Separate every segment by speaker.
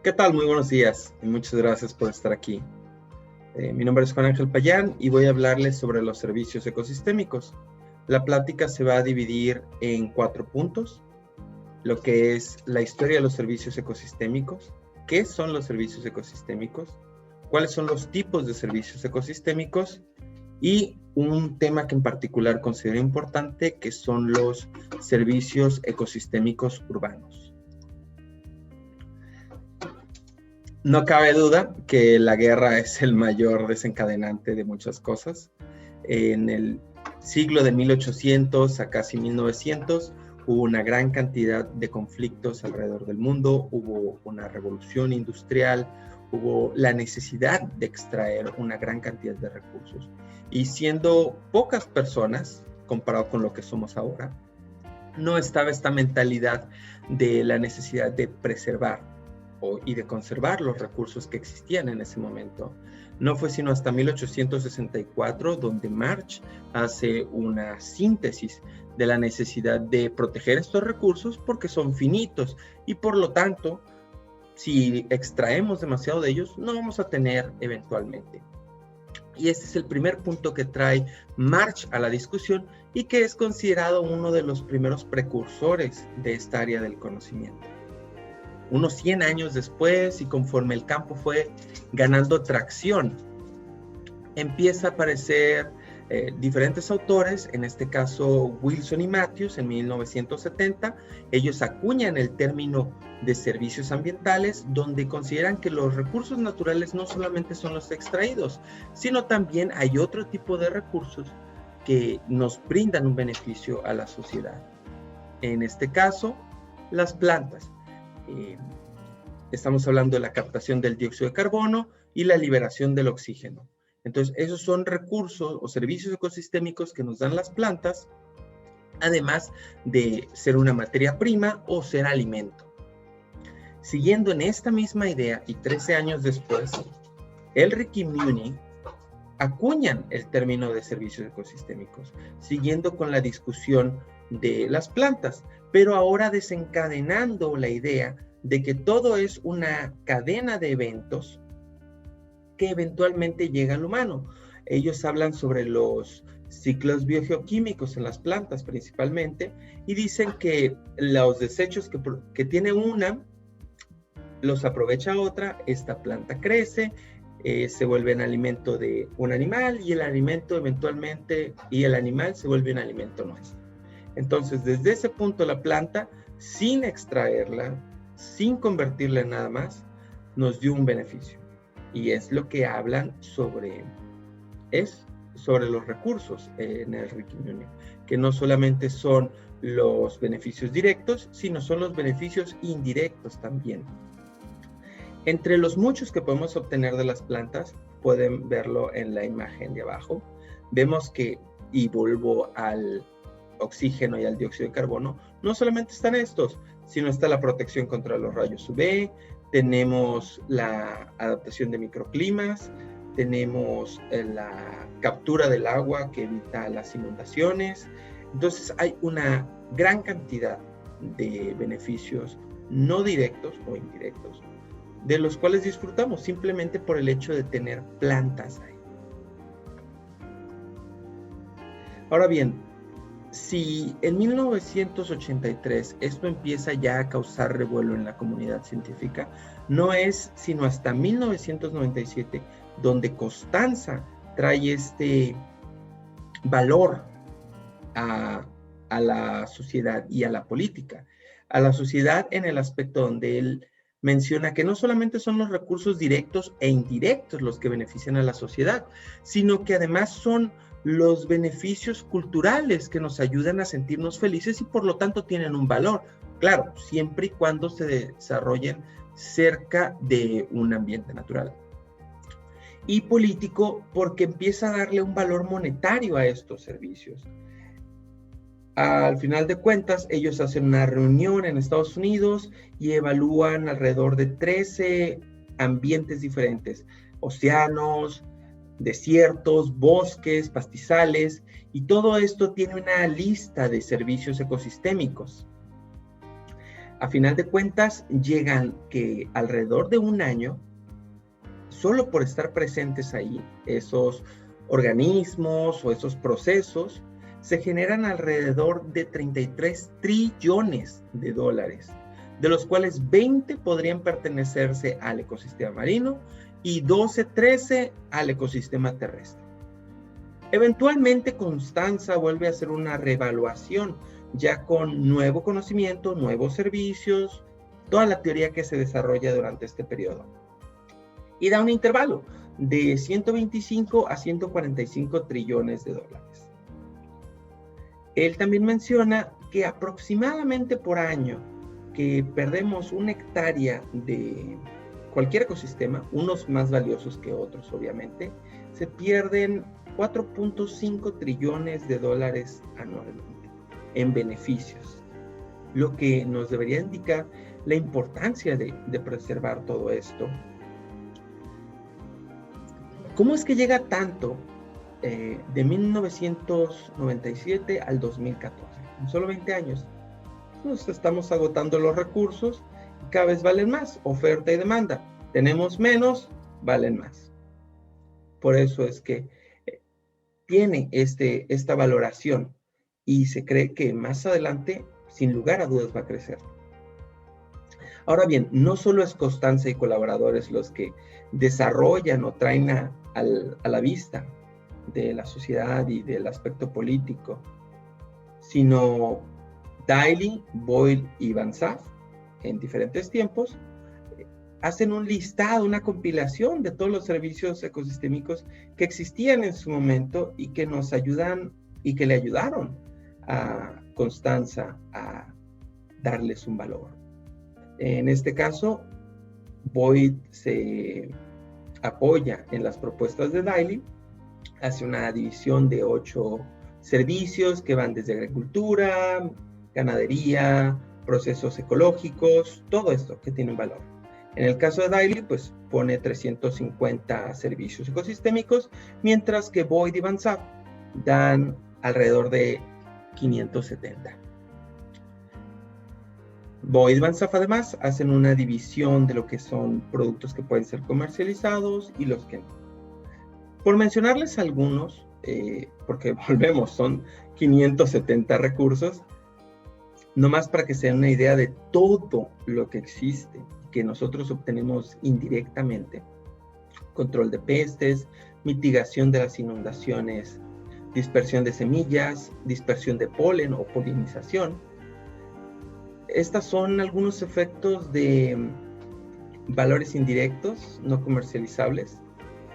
Speaker 1: ¿Qué tal? Muy buenos días y muchas gracias por estar aquí. Mi nombre es Juan Ángel Payán y voy a hablarles sobre los servicios ecosistémicos. La plática se va a dividir en 4 puntos, lo que es la historia de los servicios ecosistémicos, qué son los servicios ecosistémicos, cuáles son los tipos de servicios ecosistémicos y un tema que en particular considero importante, que son los servicios ecosistémicos urbanos. No cabe duda que la guerra es el mayor desencadenante de muchas cosas. En el siglo de 1800 a casi 1900 hubo una gran cantidad de conflictos alrededor del mundo, hubo una revolución industrial, hubo la necesidad de extraer una gran cantidad de recursos. Y siendo pocas personas, comparado con lo que somos ahora, no estaba esta mentalidad de la necesidad de preservar y de conservar los recursos que existían en ese momento. No fue sino hasta 1864 donde March hace una síntesis de la necesidad de proteger estos recursos porque son finitos y por lo tanto, si extraemos demasiado de ellos, no vamos a tener eventualmente. Y este es el primer punto que trae March a la discusión y que es considerado uno de los primeros precursores de esta área del conocimiento. Unos 100 años después, y conforme el campo fue ganando tracción, empieza a aparecer diferentes autores, en este caso Wilson y Matthews en 1970. Ellos acuñan el término de servicios ambientales, donde consideran que los recursos naturales no solamente son los extraídos, sino también hay otro tipo de recursos que nos brindan un beneficio a la sociedad. En este caso, las plantas. Estamos hablando de la captación del dióxido de carbono y la liberación del oxígeno. Entonces, esos son recursos o servicios ecosistémicos que nos dan las plantas, además de ser una materia prima o ser alimento. Siguiendo en esta misma idea, y 13 años después, Elric y Muni acuñan el término de servicios ecosistémicos, siguiendo con la discusión de las plantas, pero ahora desencadenando la idea de que todo es una cadena de eventos que eventualmente llega al humano. Ellos hablan sobre los ciclos biogeoquímicos en las plantas principalmente y dicen que los desechos que tiene una los aprovecha otra, esta planta crece, se vuelve en alimento de un animal y el alimento eventualmente y el animal se vuelve un alimento nuestro. Entonces, desde ese punto la planta, sin extraerla, sin convertirla en nada más, nos dio un beneficio. Y es lo que hablan sobre los recursos en el Elric y Muni, que no solamente son los beneficios directos, sino son los beneficios indirectos también. Entre los muchos que podemos obtener de las plantas, pueden verlo en la imagen de abajo, vemos que, y vuelvo al oxígeno y al dióxido de carbono, no solamente están estos, sino está la protección contra los rayos UV, tenemos la adaptación de microclimas, tenemos la captura del agua que evita las inundaciones. Entonces hay una gran cantidad de beneficios no directos o indirectos, de los cuales disfrutamos simplemente por el hecho de tener plantas ahí. Ahora bien, si en 1983 esto empieza ya a causar revuelo en la comunidad científica, no es sino hasta 1997 donde Costanza trae este valor a la sociedad y a la política. A la sociedad en el aspecto donde él menciona que no solamente son los recursos directos e indirectos los que benefician a la sociedad, sino que además son los beneficios culturales que nos ayudan a sentirnos felices y por lo tanto tienen un valor. Claro, siempre y cuando se desarrollen cerca de un ambiente natural. Y político, porque empieza a darle un valor monetario a estos servicios. Al final de cuentas, ellos hacen una reunión en Estados Unidos y evalúan alrededor de 13 ambientes diferentes, océanos, desiertos, bosques, pastizales, y todo esto tiene una lista de servicios ecosistémicos. A final de cuentas, llegan que alrededor de un año, solo por estar presentes ahí, esos organismos o esos procesos, se generan alrededor de 33 trillones de dólares, de los cuales 20 podrían pertenecerse al ecosistema marino y 13 al ecosistema terrestre. Eventualmente Constanza vuelve a hacer una reevaluación, ya con nuevo conocimiento, nuevos servicios, toda la teoría que se desarrolla durante este periodo. Y da un intervalo de 125 a 145 trillones de dólares. Él también menciona que aproximadamente por año que perdemos 1 hectárea de cualquier ecosistema, unos más valiosos que otros obviamente, se pierden 4.5 trillones de dólares anualmente en beneficios, lo que nos debería indicar la importancia de preservar todo esto. ¿Cómo es que llega tanto de 1997 al 2014? En solo 20 años. Nos estamos agotando los recursos y cada vez valen más, oferta y demanda. Tenemos menos, valen más. Por eso es que tiene esta valoración y se cree que más adelante, sin lugar a dudas, va a crecer. Ahora bien, no solo es Constanza y colaboradores los que desarrollan o traen a la vista de la sociedad y del aspecto político, sino Daly, Boyle y Van Saff, en diferentes tiempos, hacen un listado, una compilación de todos los servicios ecosistémicos que existían en su momento y que nos ayudan y que le ayudaron a Constanza a darles un valor. En este caso, Boyd se apoya en las propuestas de Daly, hace una división de 8 servicios que van desde agricultura, ganadería, procesos ecológicos, todo esto que tiene un valor. En el caso de Daly, pues pone 350 servicios ecosistémicos, mientras que Boyd y Van Saff dan alrededor de 570. Boyd y Van Saff además hacen una división de lo que son productos que pueden ser comercializados y los que no. Por mencionarles algunos, porque volvemos, son 570 recursos, nomás para que se den una idea de todo lo que existe, que nosotros obtenemos indirectamente. Control de pestes, mitigación de las inundaciones, dispersión de semillas, dispersión de polen o polinización. Estas son algunos efectos de valores indirectos, no comercializables,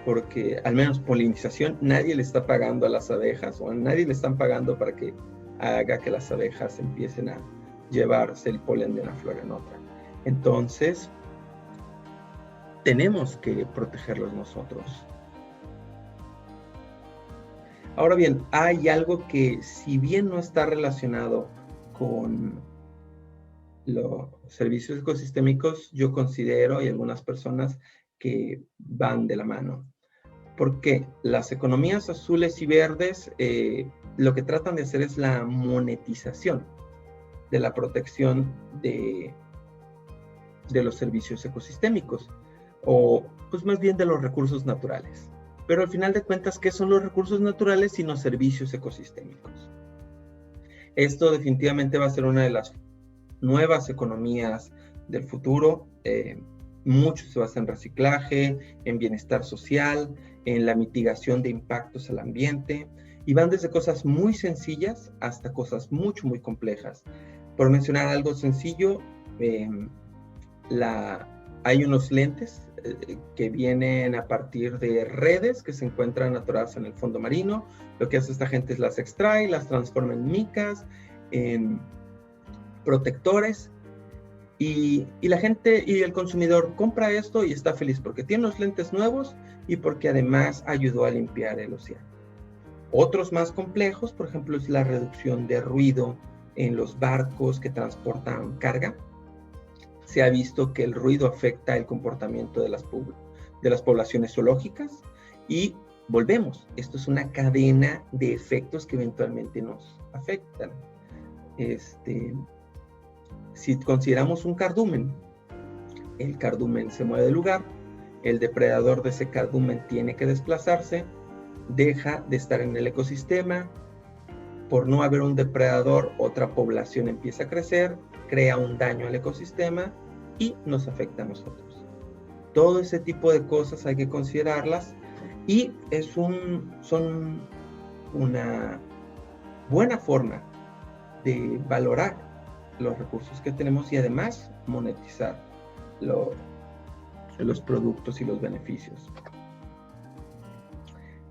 Speaker 1: porque al menos polinización nadie le está pagando a las abejas o a nadie le están pagando para que haga que las abejas empiecen a llevarse el polen de una flor en otra. Entonces, tenemos que protegerlos nosotros. Ahora bien, hay algo que, si bien no está relacionado con los servicios ecosistémicos, yo considero, y algunas personas, que van de la mano. Porque las economías azules y verdes lo que tratan de hacer es la monetización de la protección de los servicios ecosistémicos, o pues más bien de los recursos naturales. Pero al final de cuentas, ¿qué son los recursos naturales sino servicios ecosistémicos? Esto definitivamente va a ser una de las nuevas economías del futuro. Mucho se basa en reciclaje, en bienestar social, en la mitigación de impactos al ambiente, y van desde cosas muy sencillas hasta cosas mucho, muy complejas. Por mencionar algo sencillo, hay unos lentes que vienen a partir de redes que se encuentran atoradas en el fondo marino. Lo que hace esta gente es las extrae, las transforma en micas, en protectores, y la gente y el consumidor compra esto y está feliz porque tiene los lentes nuevos y porque además ayudó a limpiar el océano. Otros más complejos, por ejemplo, es la reducción de ruido en los barcos que transportan carga. Se ha visto que el ruido afecta el comportamiento de las poblaciones zoológicas, y volvemos, esto es una cadena de efectos que eventualmente nos afectan. Si consideramos un cardumen, el cardumen se mueve de lugar, el depredador de ese cardumen tiene que desplazarse, deja de estar en el ecosistema, por no haber un depredador, otra población empieza a crecer, crea un daño al ecosistema y nos afecta a nosotros. Todo ese tipo de cosas hay que considerarlas y son una buena forma de valorar los recursos que tenemos y además monetizar los productos y los beneficios.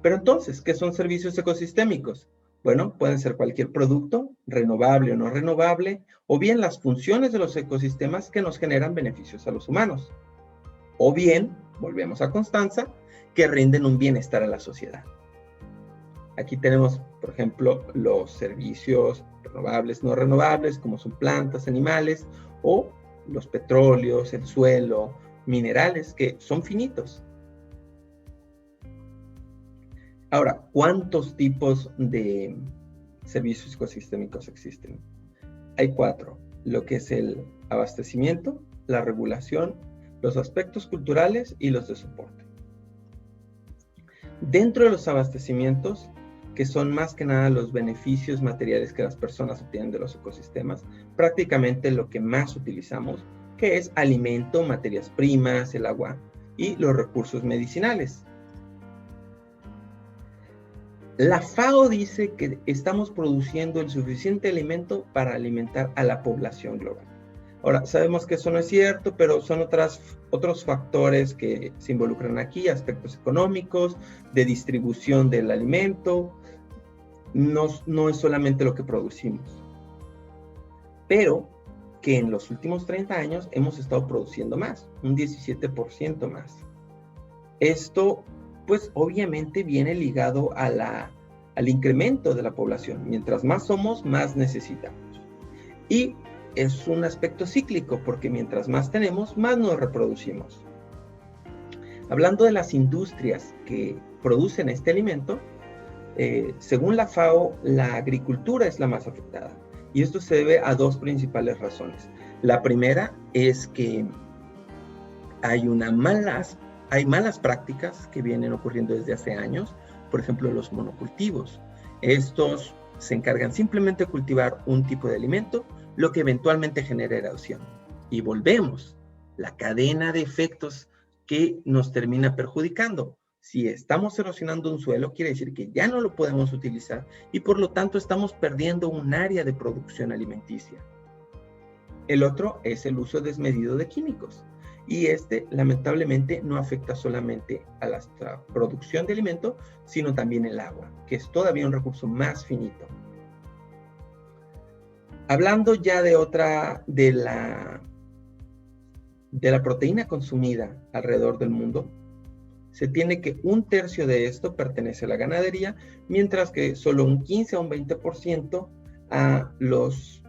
Speaker 1: Pero entonces, ¿qué son servicios ecosistémicos? Bueno, pueden ser cualquier producto, renovable o no renovable, o bien las funciones de los ecosistemas que nos generan beneficios a los humanos. O bien, volvemos a Constanza, que rinden un bienestar a la sociedad. Aquí tenemos, por ejemplo, los servicios renovables, no renovables, como son plantas, animales, o los petróleos, el suelo, minerales, que son finitos. Ahora, ¿cuántos tipos de servicios ecosistémicos existen? Hay 4, lo que es el abastecimiento, la regulación, los aspectos culturales y los de soporte. Dentro de los abastecimientos, que son más que nada los beneficios materiales que las personas obtienen de los ecosistemas, prácticamente lo que más utilizamos, que es alimento, materias primas, el agua y los recursos medicinales. La FAO dice que estamos produciendo el suficiente alimento para alimentar a la población global. Ahora, sabemos que eso no es cierto, pero son otros factores que se involucran aquí, aspectos económicos, de distribución del alimento. No es solamente lo que producimos. Pero que en los últimos 30 años hemos estado produciendo más, un 17% más. Esto, pues obviamente viene ligado al incremento de la población. Mientras más somos, más necesitamos. Y es un aspecto cíclico, porque mientras más tenemos, más nos reproducimos. Hablando de las industrias que producen este alimento, según la FAO, la agricultura es la más afectada. Y esto se debe a 2 principales razones. La primera es que hay malas prácticas que vienen ocurriendo desde hace años, por ejemplo, los monocultivos. Estos se encargan simplemente de cultivar un tipo de alimento, lo que eventualmente genera erosión. Y volvemos, la cadena de efectos que nos termina perjudicando. Si estamos erosionando un suelo, quiere decir que ya no lo podemos utilizar y por lo tanto estamos perdiendo un área de producción alimenticia. El otro es el uso desmedido de químicos. Y lamentablemente, no afecta solamente a la producción de alimento, sino también el agua, que es todavía un recurso más finito. Hablando ya de la proteína consumida alrededor del mundo, se tiene que 1/3 de esto pertenece a la ganadería, mientras que solo un 15 a un 20% a los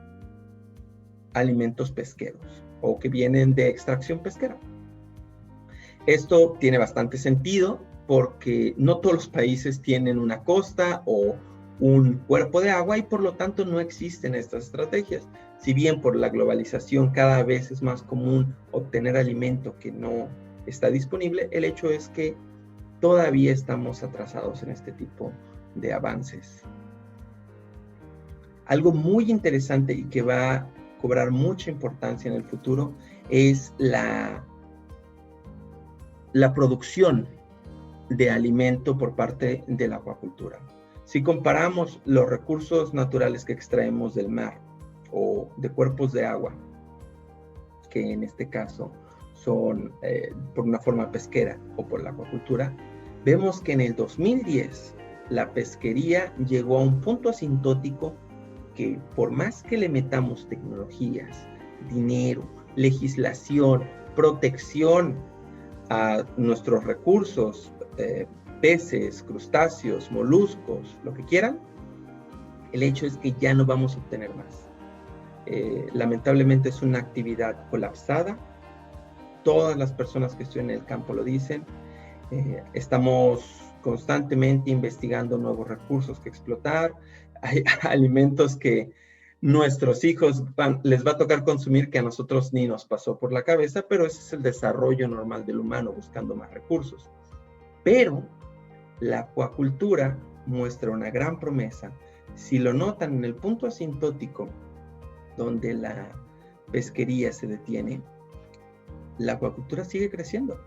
Speaker 1: alimentos pesqueros o que vienen de extracción pesquera. Esto tiene bastante sentido porque no todos los países tienen una costa o un cuerpo de agua y por lo tanto no existen estas estrategias. Si bien por la globalización cada vez es más común obtener alimento que no está disponible, el hecho es que todavía estamos atrasados en este tipo de avances. Algo muy interesante y que va a cobrar mucha importancia en el futuro es la producción de alimento por parte de la acuacultura. Si comparamos los recursos naturales que extraemos del mar o de cuerpos de agua, que en este caso son por una forma pesquera o por la acuacultura, vemos que en el 2010 la pesquería llegó a un punto asintótico que por más que le metamos tecnologías, dinero, legislación, protección a nuestros recursos, peces, crustáceos, moluscos, lo que quieran, el hecho es que ya no vamos a obtener más. Lamentablemente es una actividad colapsada. Todas las personas que estoy en el campo lo dicen. Estamos constantemente investigando nuevos recursos que explotar. Hay alimentos que nuestros hijos les va a tocar consumir que a nosotros ni nos pasó por la cabeza, pero ese es el desarrollo normal del humano buscando más recursos. Pero la acuacultura muestra una gran promesa. Si lo notan en el punto asintótico donde la pesquería se detiene, la acuacultura sigue creciendo.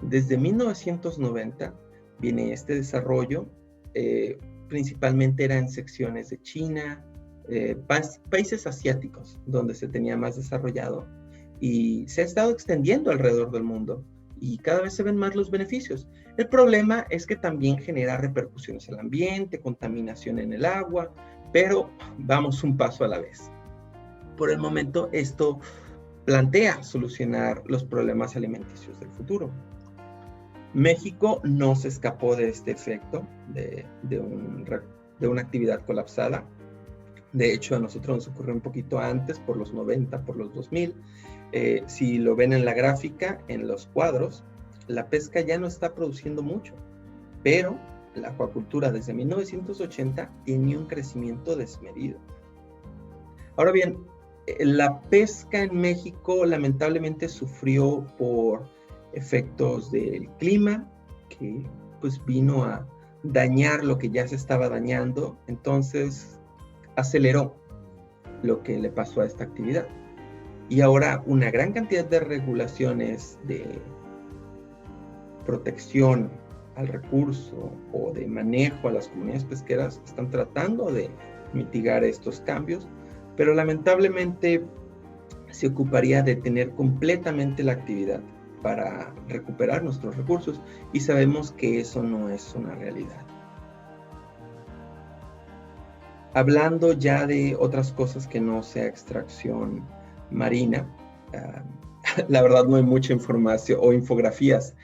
Speaker 1: Desde 1990 viene este desarrollo, principalmente era en secciones de China, países asiáticos donde se tenía más desarrollado, y se ha estado extendiendo alrededor del mundo y cada vez se ven más los beneficios. El problema es que también genera repercusiones en el ambiente, contaminación en el agua, pero vamos un paso a la vez. Por el momento esto plantea solucionar los problemas alimenticios del futuro. México no se escapó de este efecto de una actividad colapsada. De hecho, a nosotros nos ocurrió un poquito antes, por los 90, por los 2000. Si lo ven en la gráfica, en los cuadros, la pesca ya no está produciendo mucho, pero la acuacultura desde 1980 tiene un crecimiento desmedido. Ahora bien, la pesca en México lamentablemente sufrió por efectos del clima, que pues vino a dañar lo que ya se estaba dañando, entonces aceleró lo que le pasó a esta actividad. Y ahora una gran cantidad de regulaciones de protección al recurso o de manejo a las comunidades pesqueras están tratando de mitigar estos cambios, pero lamentablemente se ocuparía de detener completamente la actividad para recuperar nuestros recursos, y sabemos que eso no es una realidad. Hablando ya de otras cosas que no sea extracción marina, la verdad no hay mucha información o infografías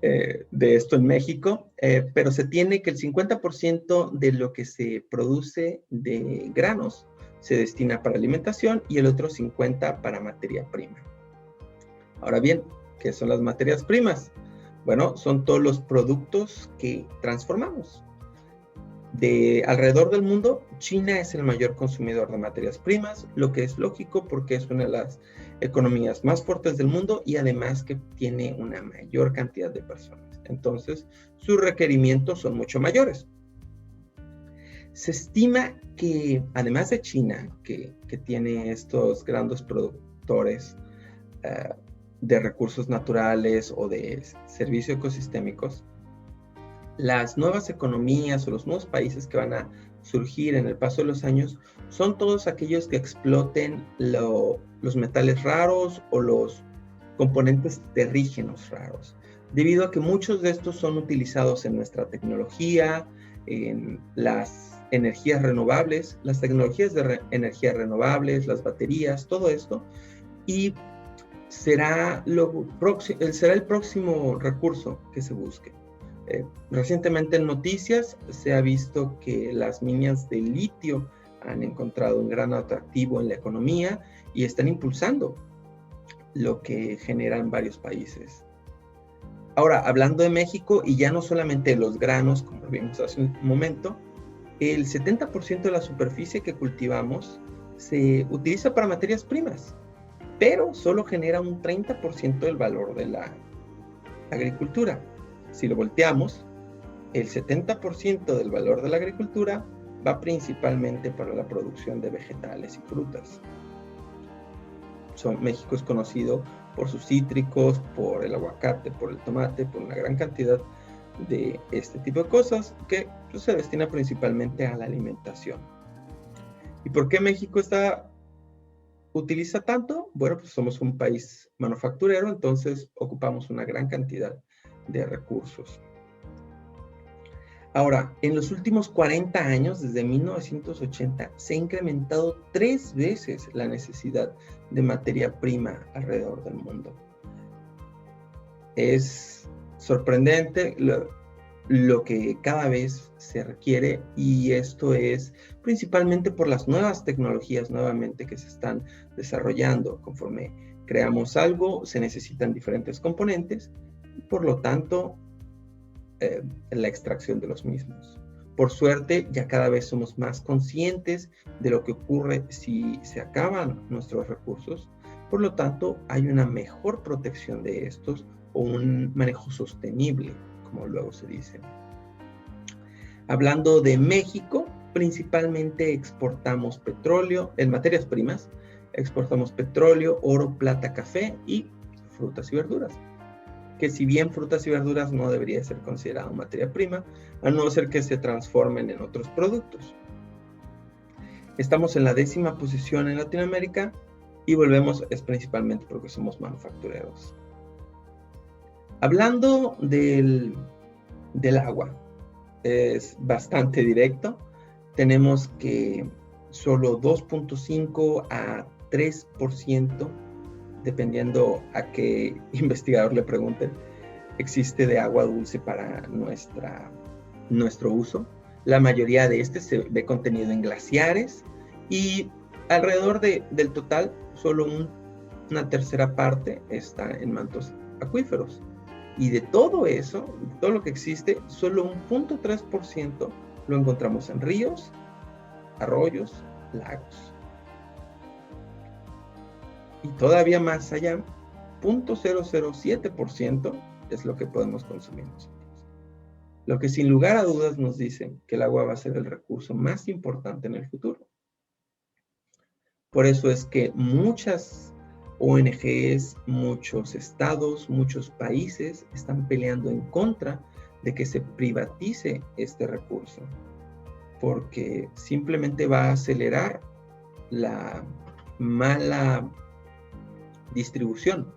Speaker 1: de esto en México, pero se tiene que el 50% de lo que se produce de granos se destina para alimentación y el otro 50% para materia prima. Ahora bien, ¿qué son las materias primas? Bueno, son todos los productos que transformamos. De alrededor del mundo, China es el mayor consumidor de materias primas, lo que es lógico porque es una de las economías más fuertes del mundo y además que tiene una mayor cantidad de personas. Entonces, sus requerimientos son mucho mayores. Se estima que, además de China, que tiene estos grandes productores de recursos naturales o de servicios ecosistémicos, las nuevas economías o los nuevos países que van a surgir en el paso de los años son todos aquellos que exploten los metales raros o los componentes terrígenos raros, debido a que muchos de estos son utilizados en nuestra tecnología, en las energías renovables, las tecnologías de energías renovables, las baterías, todo esto, y será el próximo recurso que se busque. Recientemente en noticias se ha visto que las minas de litio han encontrado un gran atractivo en la economía y están impulsando lo que generan varios países. Ahora, hablando de México, y ya no solamente de los granos, como vimos hace un momento, el 70% de la superficie que cultivamos se utiliza para materias primas, pero solo genera un 30% del valor de la agricultura. Si lo volteamos, el 70% del valor de la agricultura va principalmente para la producción de vegetales y frutas. México es conocido por sus cítricos, por el aguacate, por el tomate, por una gran cantidad de este tipo de cosas que pues, se destina principalmente a la alimentación. ¿Y por qué México utiliza tanto? Bueno, pues somos un país manufacturero, entonces ocupamos una gran cantidad de recursos. Ahora, en los últimos 40 años, desde 1980, se ha incrementado 3 veces la necesidad de materia prima alrededor del mundo. Es sorprendente lo que cada vez se requiere, y esto es principalmente por las nuevas tecnologías nuevamente que se están desarrollando. Conforme creamos algo, se necesitan diferentes componentes, y por lo tanto, la extracción de los mismos. Por suerte, ya cada vez somos más conscientes de lo que ocurre si se acaban nuestros recursos. Por lo tanto, hay una mejor protección de estos o un manejo sostenible, como luego se dice. Hablando de México, principalmente exportamos petróleo, en materias primas, exportamos petróleo, oro, plata, café y frutas y verduras. Que si bien frutas y verduras no debería ser considerado materia prima, a no ser que se transformen en otros productos. Estamos en la 10ª posición en Latinoamérica y volvemos, es principalmente porque somos manufactureros. Hablando del agua, es bastante directo. Tenemos que solo 2.5 a 3%, dependiendo a qué investigador le pregunten, existe de agua dulce para nuestro uso. La mayoría de este se ve contenido en glaciares y alrededor del total, solo una tercera parte está en mantos acuíferos. Y de todo eso, de todo lo que existe, solo un 0.3% lo encontramos en ríos, arroyos, lagos. Y todavía más allá, 0.007% es lo que podemos consumir nosotros. Lo que sin lugar a dudas nos dice que el agua va a ser el recurso más importante en el futuro. Por eso es que muchas ONGs, muchos estados, muchos países están peleando en contra de que se privatice este recurso, porque simplemente va a acelerar la mala distribución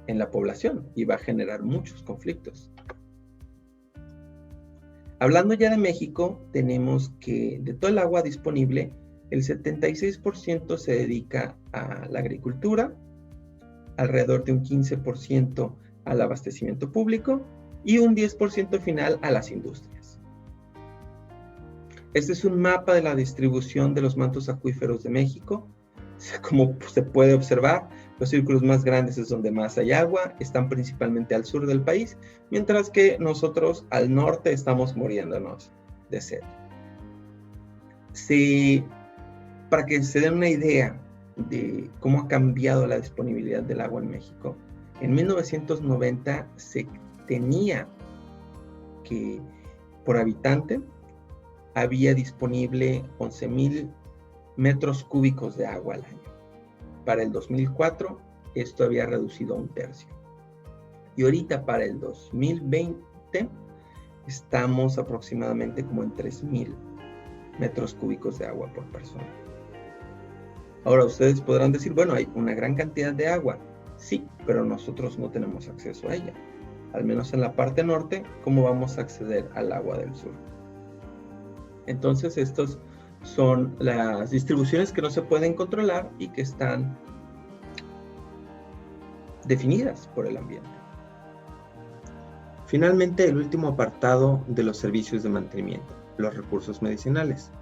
Speaker 1: en la población y va a generar muchos conflictos. Hablando ya de México, tenemos que de todo el agua disponible, el 76% se dedica a la agricultura, alrededor de un 15% al abastecimiento público y un 10% final a las industrias. Este es un mapa de la distribución de los mantos acuíferos de México. Como se puede observar, los círculos más grandes es donde más hay agua, están principalmente al sur del país, mientras que nosotros al norte estamos muriéndonos de sed. Para que se den una idea de cómo ha cambiado la disponibilidad del agua en México, en 1990 se tenía que por habitante había disponible 11,000 metros cúbicos de agua al año. Para el 2004 esto había reducido a 1/3. Y ahorita para el 2020 estamos aproximadamente como en 3,000 metros cúbicos de agua por persona. Ahora ustedes podrán decir, bueno, hay una gran cantidad de agua. Sí, pero nosotros no tenemos acceso a ella. Al menos en la parte norte, ¿cómo vamos a acceder al agua del sur? Entonces, estos son las distribuciones que no se pueden controlar y que están definidas por el ambiente. Finalmente, el último apartado de los servicios de mantenimiento, los recursos medicinales.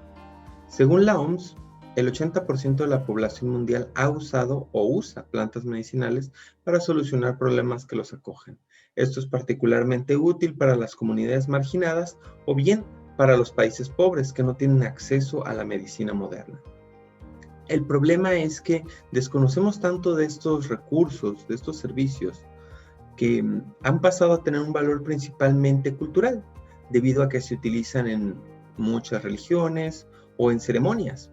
Speaker 1: Según la OMS, el 80% de la población mundial ha usado o usa plantas medicinales para solucionar problemas que los acogen. Esto es particularmente útil para las comunidades marginadas o bien para los países pobres que no tienen acceso a la medicina moderna. El problema es que desconocemos tanto de estos recursos, de estos servicios, que han pasado a tener un valor principalmente cultural, debido a que se utilizan en muchas religiones o en ceremonias.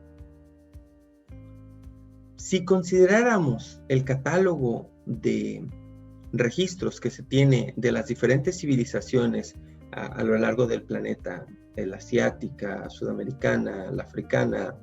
Speaker 1: Si consideráramos el catálogo de registros que se tiene de las diferentes civilizaciones a lo largo del planeta, la asiática, sudamericana, la africana,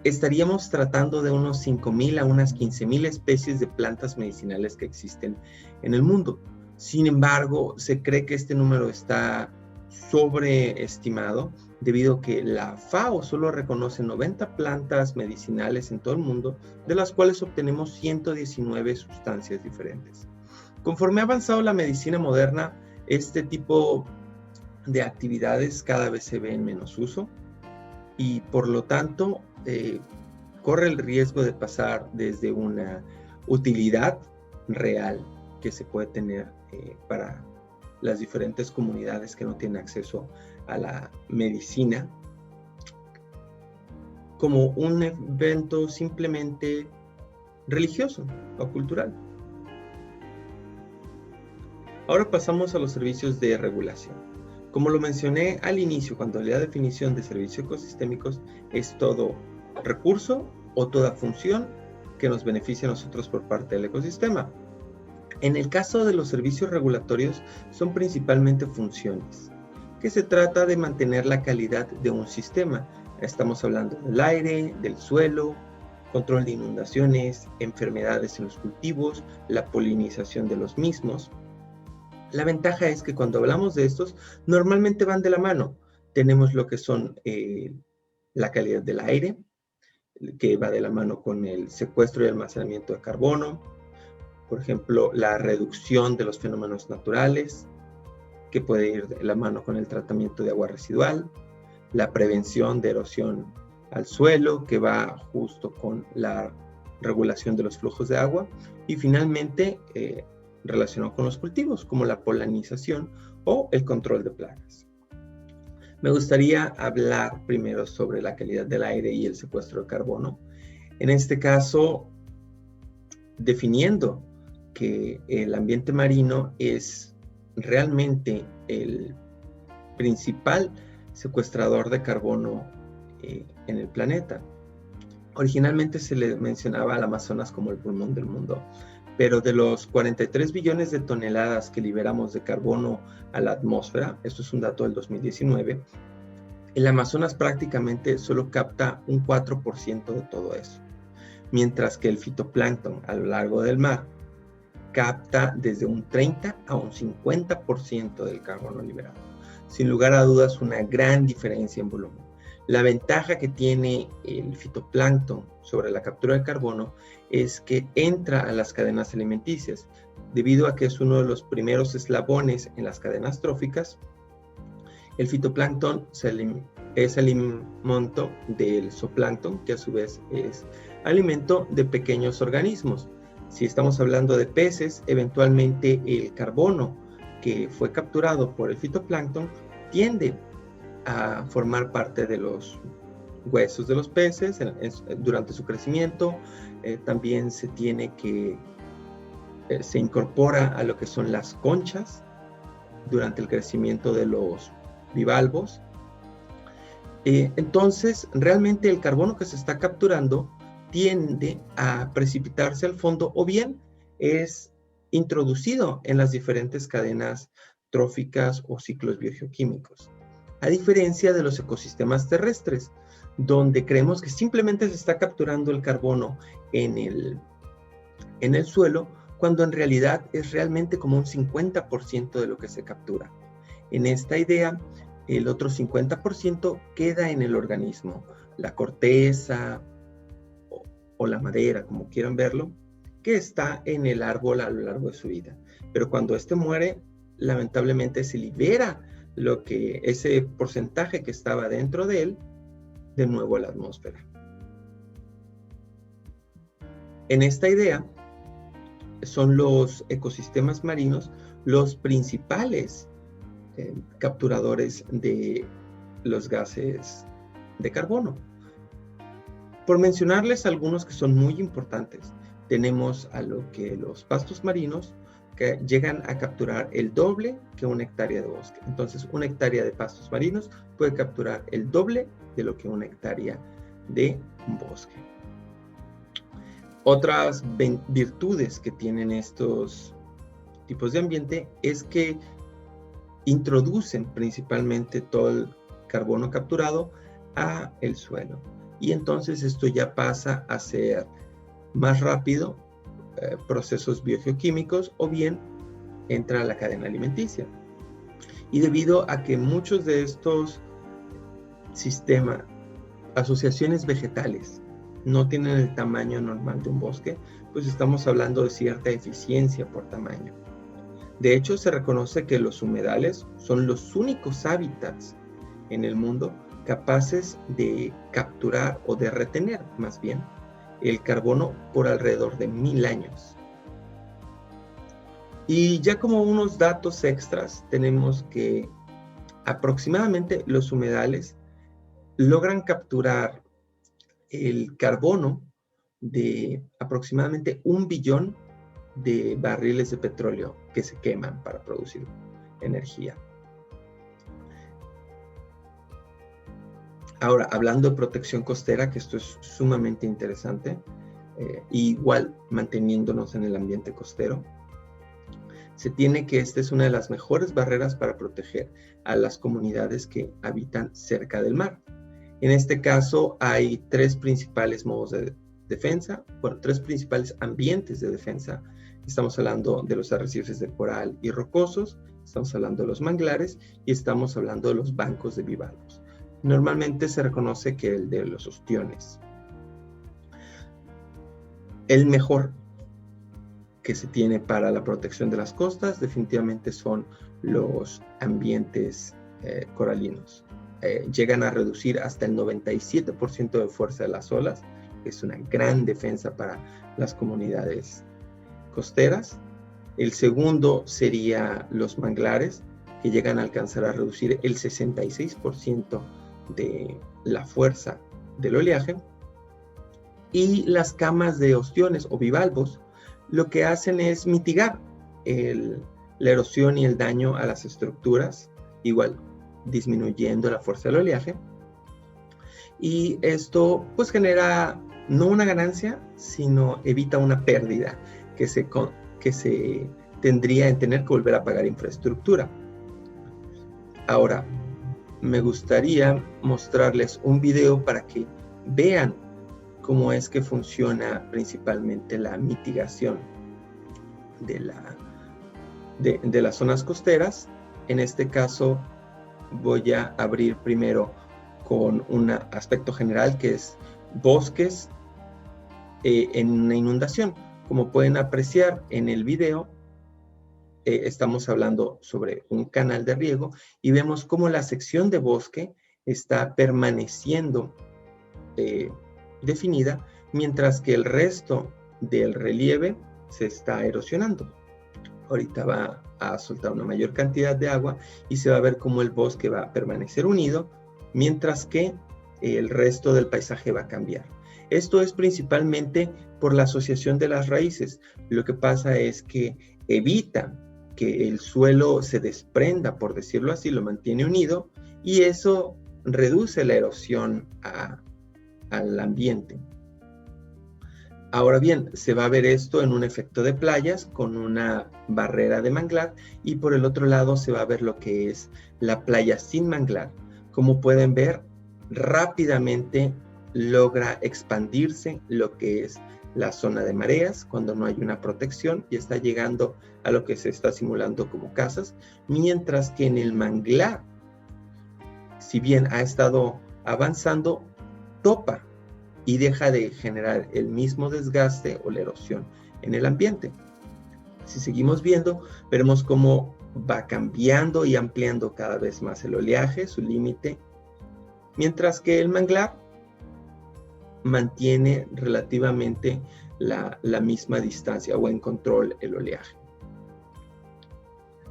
Speaker 1: estaríamos tratando de unos 5,000 a unas 15,000 especies de plantas medicinales que existen en el mundo. Sin embargo, se cree que este número está sobreestimado debido a que la FAO solo reconoce 90 plantas medicinales en todo el mundo, de las cuales obtenemos 119 sustancias diferentes. Conforme ha avanzado la medicina moderna, este tipo de actividades cada vez se ve en menos uso y por lo tanto corre el riesgo de pasar desde una utilidad real que se puede tener para las diferentes comunidades que no tienen acceso a la medicina como un evento simplemente religioso o cultural. Ahora pasamos a los servicios de regulación. Como lo mencioné al inicio, cuando la definición de servicios ecosistémicos es todo recurso o toda función que nos beneficia a nosotros por parte del ecosistema. En el caso de los servicios regulatorios, son principalmente funciones, que se trata de mantener la calidad de un sistema. Estamos hablando del aire, del suelo, control de inundaciones, enfermedades en los cultivos, la polinización de los mismos. La ventaja es que cuando hablamos de estos, normalmente van de la mano. Tenemos lo que son la calidad del aire, que va de la mano con el secuestro y almacenamiento de carbono. Por ejemplo, la reducción de los fenómenos naturales, que puede ir de la mano con el tratamiento de agua residual. La prevención de erosión al suelo, que va justo con la regulación de los flujos de agua. Y finalmente, relacionado con los cultivos, como la polinización o el control de plagas. Me gustaría hablar primero sobre la calidad del aire y el secuestro de carbono. En este caso, definiendo que el ambiente marino es realmente el principal secuestrador de carbono en el planeta. Originalmente se le mencionaba al Amazonas como el pulmón del mundo, pero de los 43 billones de toneladas que liberamos de carbono a la atmósfera, esto es un dato del 2019, el Amazonas prácticamente solo capta un 4% de todo eso, mientras que el fitoplancton a lo largo del mar capta desde un 30 a un 50% del carbono liberado. Sin lugar a dudas, una gran diferencia en volumen. La ventaja que tiene el fitoplancton sobre la captura de carbono es que entra a las cadenas alimenticias. Debido a que es uno de los primeros eslabones en las cadenas tróficas, el fitoplancton es alimento del zooplancton, que a su vez es alimento de pequeños organismos. Si estamos hablando de peces, eventualmente el carbono que fue capturado por el fitoplancton tiende a formar parte de los huesos de los peces durante su crecimiento. También se incorpora a lo que son las conchas durante el crecimiento de los bivalvos. Entonces, realmente el carbono que se está capturando tiende a precipitarse al fondo o bien es introducido en las diferentes cadenas tróficas o ciclos biogeoquímicos. A diferencia de los ecosistemas terrestres, donde creemos que simplemente se está capturando el carbono en el suelo, cuando en realidad es realmente como un 50% de lo que se captura. En esta idea, el otro 50% queda en el organismo, la corteza o la madera, como quieran verlo, que está en el árbol a lo largo de su vida. Pero cuando este muere, lamentablemente se libera ese porcentaje que estaba dentro de él, de nuevo a la atmósfera. En esta idea, son los ecosistemas marinos los principales capturadores de los gases de carbono. Por mencionarles algunos que son muy importantes, tenemos a lo que los pastos marinos que llegan a capturar el doble que una hectárea de bosque. Entonces, una hectárea de pastos marinos puede capturar el doble de lo que una hectárea de un bosque. Otras virtudes que tienen estos tipos de ambiente es que introducen principalmente todo el carbono capturado a el suelo. Y entonces esto ya pasa a ser más rápido procesos biogeoquímicos o bien entra a la cadena alimenticia. Y debido a que muchos de estos asociaciones vegetales no tienen el tamaño normal de un bosque, pues estamos hablando de cierta eficiencia por tamaño. De hecho, se reconoce que los humedales son los únicos hábitats en el mundo capaces de capturar o de retener, más bien, el carbono por alrededor de 1000 años. Y ya como unos datos extras, tenemos que aproximadamente los humedales logran capturar el carbono de aproximadamente 1 billón de barriles de petróleo que se queman para producir energía. Ahora, hablando de protección costera, que esto es sumamente interesante, igual manteniéndonos en el ambiente costero, se tiene que esta es una de las mejores barreras para proteger a las comunidades que habitan cerca del mar. En este caso hay 3 principales modos de defensa, bueno, 3 principales ambientes de defensa. Estamos hablando de los arrecifes de coral y rocosos, estamos hablando de los manglares y estamos hablando de los bancos de bivalvos. Normalmente se reconoce que el de los ostiones. El mejor que se tiene para la protección de las costas definitivamente son los ambientes coralinos. Llegan a reducir hasta el 97% de fuerza de las olas, que es una gran defensa para las comunidades costeras. El segundo sería los manglares, que llegan a alcanzar a reducir el 66% de la fuerza del oleaje. Y las camas de ostiones o bivalvos lo que hacen es mitigar la erosión y el daño a las estructuras, igual disminuyendo la fuerza del oleaje. Y esto pues genera no una ganancia, sino evita una pérdida que se tendría en tener que volver a pagar infraestructura. Ahora, me gustaría mostrarles un video para que vean cómo es que funciona principalmente la mitigación de las zonas costeras. En este caso voy a abrir primero con un aspecto general que es bosques en una inundación. Como pueden apreciar en el video, estamos hablando sobre un canal de riego y vemos cómo la sección de bosque está permaneciendo definida, mientras que el resto del relieve se está erosionando. Ahorita va a soltar una mayor cantidad de agua y se va a ver cómo el bosque va a permanecer unido, mientras que el resto del paisaje va a cambiar. Esto es principalmente por la asociación de las raíces. Lo que pasa es que evita que el suelo se desprenda, por decirlo así, lo mantiene unido, y eso reduce la erosión al ambiente. Ahora bien, se va a ver esto en un efecto de playas con una barrera de manglar, y por el otro lado se va a ver lo que es la playa sin manglar. Como pueden ver, rápidamente logra expandirse lo que es la zona de mareas cuando no hay una protección y está llegando a lo que se está simulando como casas, mientras que en el manglar, si bien ha estado avanzando, topa y deja de generar el mismo desgaste o la erosión en el ambiente. Si seguimos viendo, veremos cómo va cambiando y ampliando cada vez más el oleaje, su límite, mientras que el manglar mantiene relativamente la misma distancia o en control el oleaje.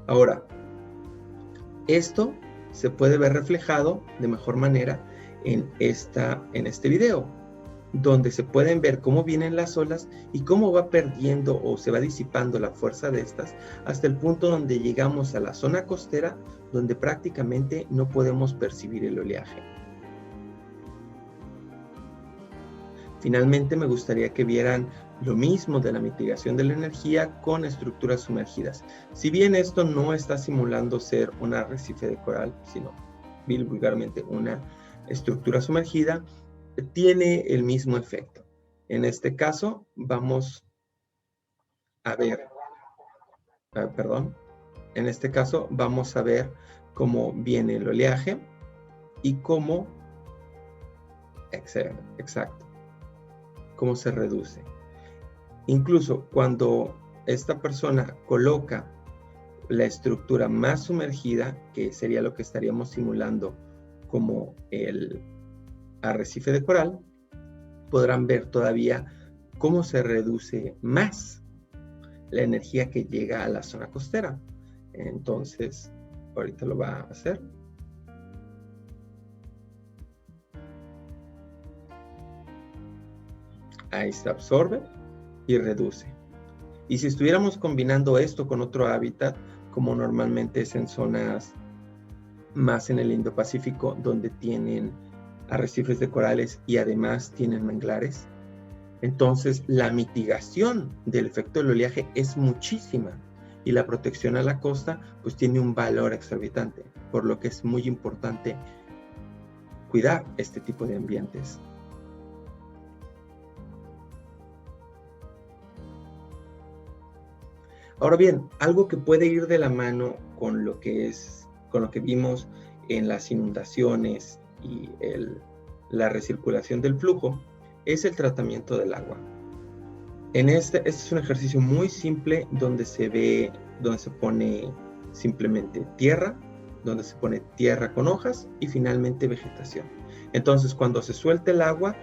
Speaker 1: Ahora, esto se puede ver reflejado de mejor manera en este video, donde se pueden ver cómo vienen las olas y cómo va perdiendo o se va disipando la fuerza de estas hasta el punto donde llegamos a la zona costera, donde prácticamente no podemos percibir el oleaje. Finalmente, me gustaría que vieran lo mismo de la mitigación de la energía con estructuras sumergidas. Si bien esto no está simulando ser un arrecife de coral, sino vulgarmente una estructura sumergida, tiene el mismo efecto. En este caso, vamos a ver, en este caso vamos a ver cómo viene el oleaje y cómo, exacto, cómo se reduce. Incluso cuando esta persona coloca la estructura más sumergida, que sería lo que estaríamos simulando como el arrecife de coral, podrán ver todavía cómo se reduce más. la energía que llega a la zona costera. Entonces, ahorita lo va a hacer. Ahí se absorbe y reduce. Y si estuviéramos combinando esto con otro hábitat, como normalmente es en zonas más en el Indo-Pacífico, donde tienen arrecifes de corales y además tienen manglares, entonces la mitigación del efecto del oleaje es muchísima y la protección a la costa pues tiene un valor exorbitante, por lo que es muy importante cuidar este tipo de ambientes. Ahora bien, algo que puede ir de la mano con lo que vimos en las inundaciones y la recirculación del flujo es el tratamiento del agua. Este es un ejercicio muy simple donde se pone simplemente tierra, donde se pone tierra con hojas y finalmente vegetación. Entonces, cuando se suelta el agua,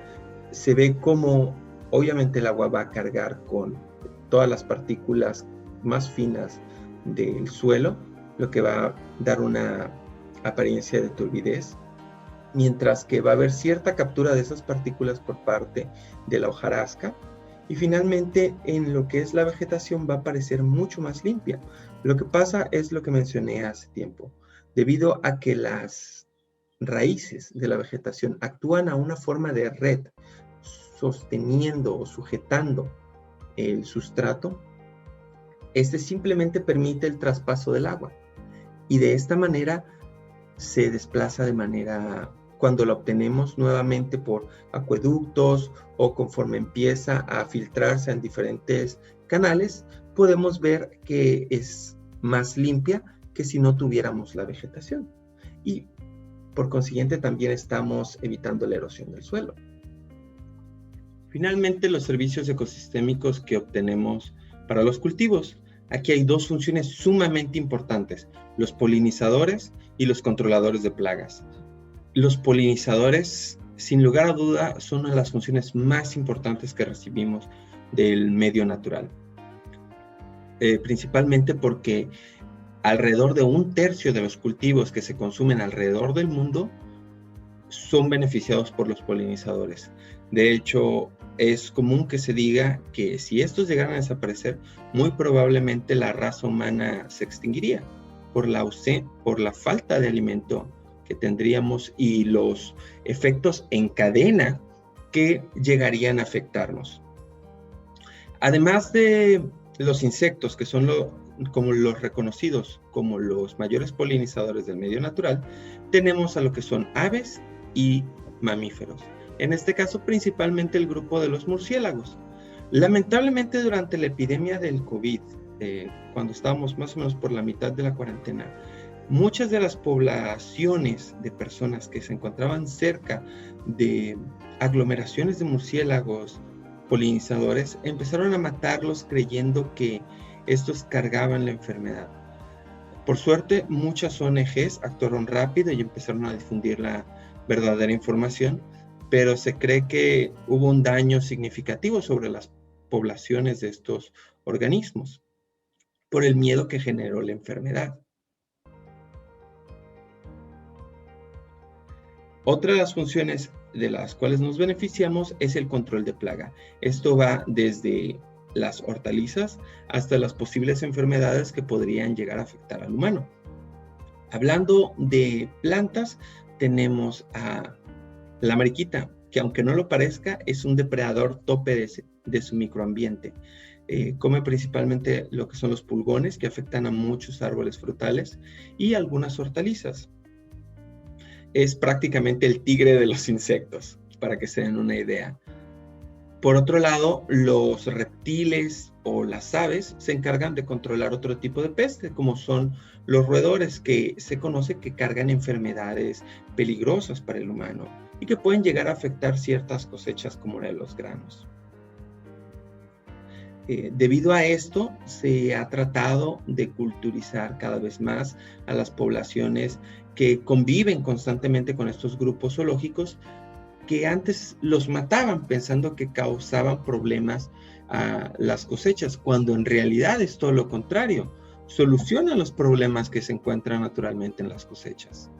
Speaker 1: se ve como obviamente el agua va a cargar con todas las partículas más finas del suelo, lo que va a dar una apariencia de turbidez, mientras que va a haber cierta captura de esas partículas por parte de la hojarasca, y finalmente en lo que es la vegetación va a parecer mucho más limpia. Lo que pasa es lo que mencioné hace tiempo, debido a que las raíces de la vegetación actúan a una forma de red, sosteniendo o sujetando el sustrato. Este simplemente permite el traspaso del agua y de esta manera se desplaza cuando la obtenemos nuevamente por acueductos o conforme empieza a filtrarse en diferentes canales, podemos ver que es más limpia que si no tuviéramos la vegetación. Y por consiguiente también estamos evitando la erosión del suelo. Finalmente, los servicios ecosistémicos que obtenemos para los cultivos. Aquí hay dos funciones sumamente importantes: los polinizadores y los controladores de plagas. Los polinizadores, sin lugar a duda, son una de las funciones más importantes que recibimos del medio natural. Principalmente porque alrededor de 1/3 de los cultivos que se consumen alrededor del mundo son beneficiados por los polinizadores. De hecho, es común que se diga que si estos llegaran a desaparecer, muy probablemente la raza humana se extinguiría por la falta de alimento que tendríamos y los efectos en cadena que llegarían a afectarnos. Además de los insectos, que son como los reconocidos como los mayores polinizadores del medio natural, tenemos a lo que son aves y mamíferos. En este caso, principalmente el grupo de los murciélagos. Lamentablemente, durante la epidemia del COVID, cuando estábamos más o menos por la mitad de la cuarentena, muchas de las poblaciones de personas que se encontraban cerca de aglomeraciones de murciélagos polinizadores empezaron a matarlos creyendo que estos cargaban la enfermedad. Por suerte, muchas ONGs actuaron rápido y empezaron a difundir la verdadera información, pero se cree que hubo un daño significativo sobre las poblaciones de estos organismos por el miedo que generó la enfermedad. Otra de las funciones de las cuales nos beneficiamos es el control de plaga. Esto va desde las hortalizas hasta las posibles enfermedades que podrían llegar a afectar al humano. Hablando de plantas, tenemos a la mariquita, que aunque no lo parezca, es un depredador tope de su microambiente. Come principalmente lo que son los pulgones, que afectan a muchos árboles frutales y algunas hortalizas. Es prácticamente el tigre de los insectos, para que se den una idea. Por otro lado, los reptiles o las aves se encargan de controlar otro tipo de peste, como son los roedores, que se conoce que cargan enfermedades peligrosas para el humano y que pueden llegar a afectar ciertas cosechas como la de los granos. Debido a esto, se ha tratado de culturizar cada vez más a las poblaciones que conviven constantemente con estos grupos zoológicos, que antes los mataban pensando que causaban problemas a las cosechas, cuando en realidad es todo lo contrario, solucionan los problemas que se encuentran naturalmente en las cosechas.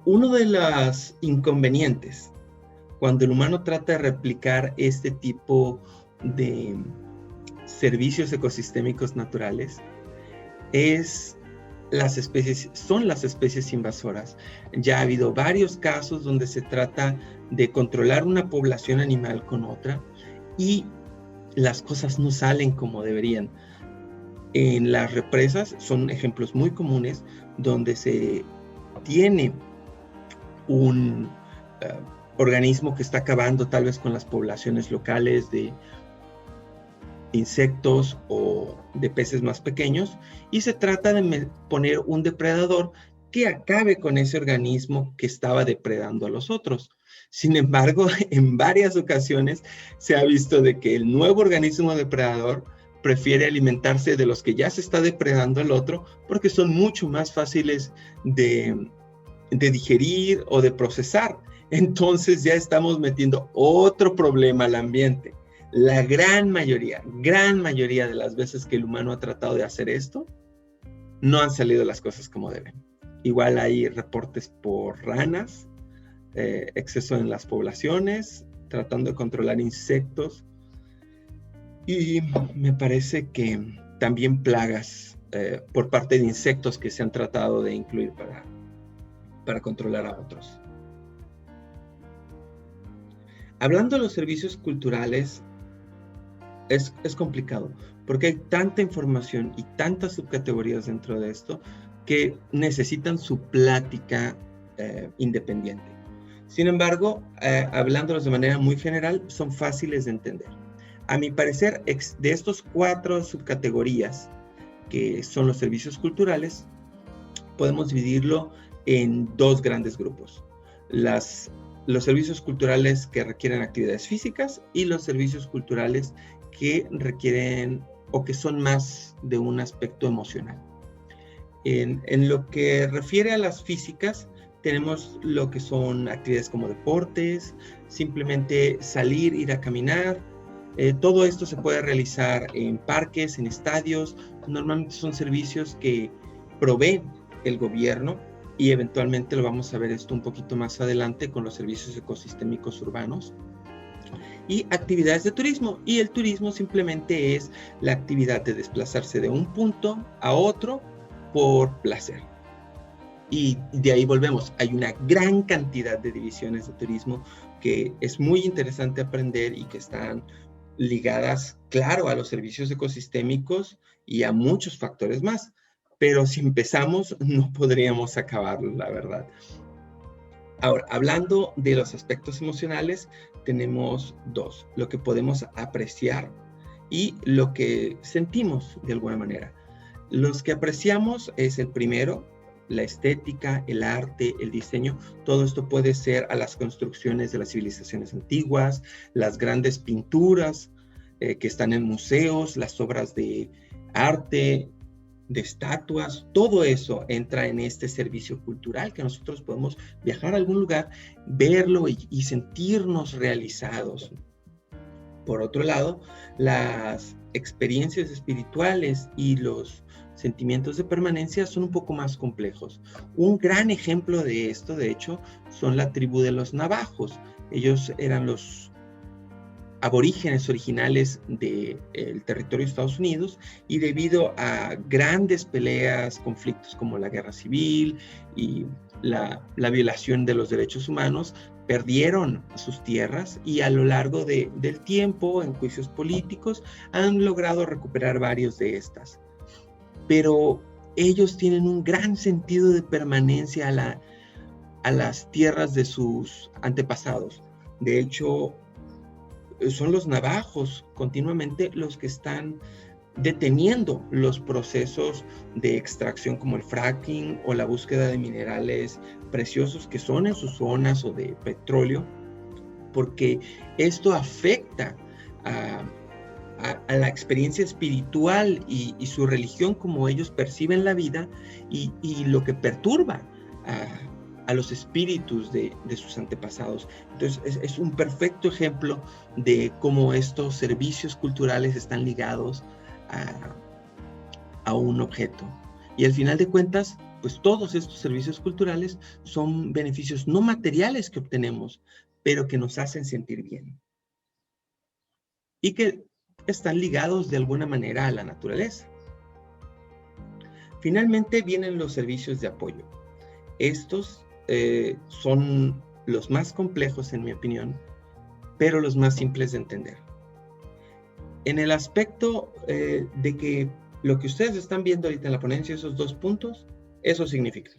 Speaker 1: Uno de los inconvenientes cuando el humano trata de replicar este tipo de servicios ecosistémicos naturales son las especies invasoras. Ya ha habido varios casos donde se trata de controlar una población animal con otra y las cosas no salen como deberían. En las represas son ejemplos muy comunes donde se tiene un organismo que está acabando tal vez con las poblaciones locales de insectos o de peces más pequeños, y se trata de poner un depredador que acabe con ese organismo que estaba depredando a los otros. Sin embargo, en varias ocasiones se ha visto de que el nuevo organismo depredador prefiere alimentarse de los que ya se está depredando el otro, porque son mucho más fáciles de digerir o de procesar. Entonces ya estamos metiendo otro problema al ambiente. La gran mayoría de las veces que el humano ha tratado de hacer esto, no han salido las cosas como deben. Igual hay reportes por ranas, exceso en las poblaciones, tratando de controlar insectos, y me parece que también plagas por parte de insectos que se han tratado de incluir para controlar a otros. Hablando de los servicios culturales, es complicado, porque hay tanta información y tantas subcategorías dentro de esto que necesitan su plática independiente. Sin embargo, hablándolos de manera muy general, son fáciles de entender. A mi parecer, de estos 4 subcategorías, que son los servicios culturales, podemos dividirlo en 2 grandes grupos. Los servicios culturales que requieren actividades físicas y los servicios culturales que requieren o que son más de un aspecto emocional. En lo que refiere a las físicas, tenemos lo que son actividades como deportes, simplemente salir, ir a caminar. Todo esto se puede realizar en parques, en estadios. Normalmente son servicios que provee el gobierno, y eventualmente lo vamos a ver esto un poquito más adelante con los servicios ecosistémicos urbanos. Y actividades de turismo, y el turismo simplemente es la actividad de desplazarse de un punto a otro por placer. Y de ahí volvemos, hay una gran cantidad de divisiones de turismo que es muy interesante aprender y que están ligadas, claro, a los servicios ecosistémicos y a muchos factores más. Pero si empezamos, no podríamos acabarlo, la verdad. Ahora, hablando de los aspectos emocionales, tenemos 2, lo que podemos apreciar y lo que sentimos de alguna manera. Los que apreciamos es el primero, la estética, el arte, el diseño. Todo esto puede ser a las construcciones de las civilizaciones antiguas, las grandes pinturas que están en museos, las obras de arte, de estatuas. Todo eso entra en este servicio cultural, que nosotros podemos viajar a algún lugar, verlo y sentirnos realizados. Por otro lado, las experiencias espirituales y los sentimientos de permanencia son un poco más complejos. Un gran ejemplo de esto, de hecho, son la tribu de los navajos. Ellos eran los aborígenes originales del territorio de Estados Unidos, y debido a grandes peleas, conflictos como la guerra civil y la violación de los derechos humanos, perdieron sus tierras, y a lo largo del tiempo, en juicios políticos, han logrado recuperar varios de estas. Pero ellos tienen un gran sentido de permanencia a las tierras de sus antepasados. De hecho, son los navajos continuamente los que están deteniendo los procesos de extracción como el fracking o la búsqueda de minerales preciosos que son en sus zonas, o de petróleo, porque esto afecta a la experiencia espiritual y su religión, como ellos perciben la vida, y lo que perturba a los espíritus de sus antepasados. Entonces es un perfecto ejemplo de cómo estos servicios culturales están ligados a un objeto. Y al final de cuentas, pues todos estos servicios culturales son beneficios no materiales que obtenemos, pero que nos hacen sentir bien. Y que están ligados de alguna manera a la naturaleza. Finalmente vienen los servicios de apoyo. Estos son los más complejos, en mi opinión, pero los más simples de entender. En el aspecto de que lo que ustedes están viendo ahorita en la ponencia, esos 2 puntos, eso significa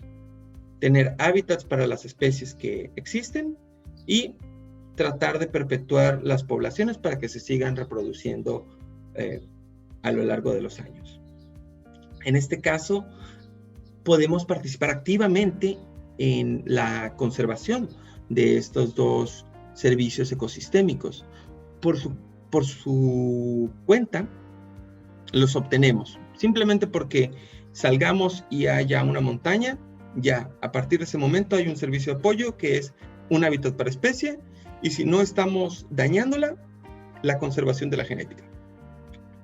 Speaker 1: tener hábitats para las especies que existen y tratar de perpetuar las poblaciones para que se sigan reproduciendo a lo largo de los años. En este caso, podemos participar activamente en la conservación de estos 2 servicios ecosistémicos. Por su cuenta, los obtenemos. Simplemente porque salgamos y haya una montaña, ya a partir de ese momento hay un servicio de apoyo que es un hábitat para especie, y si no estamos dañándola, la conservación de la genética.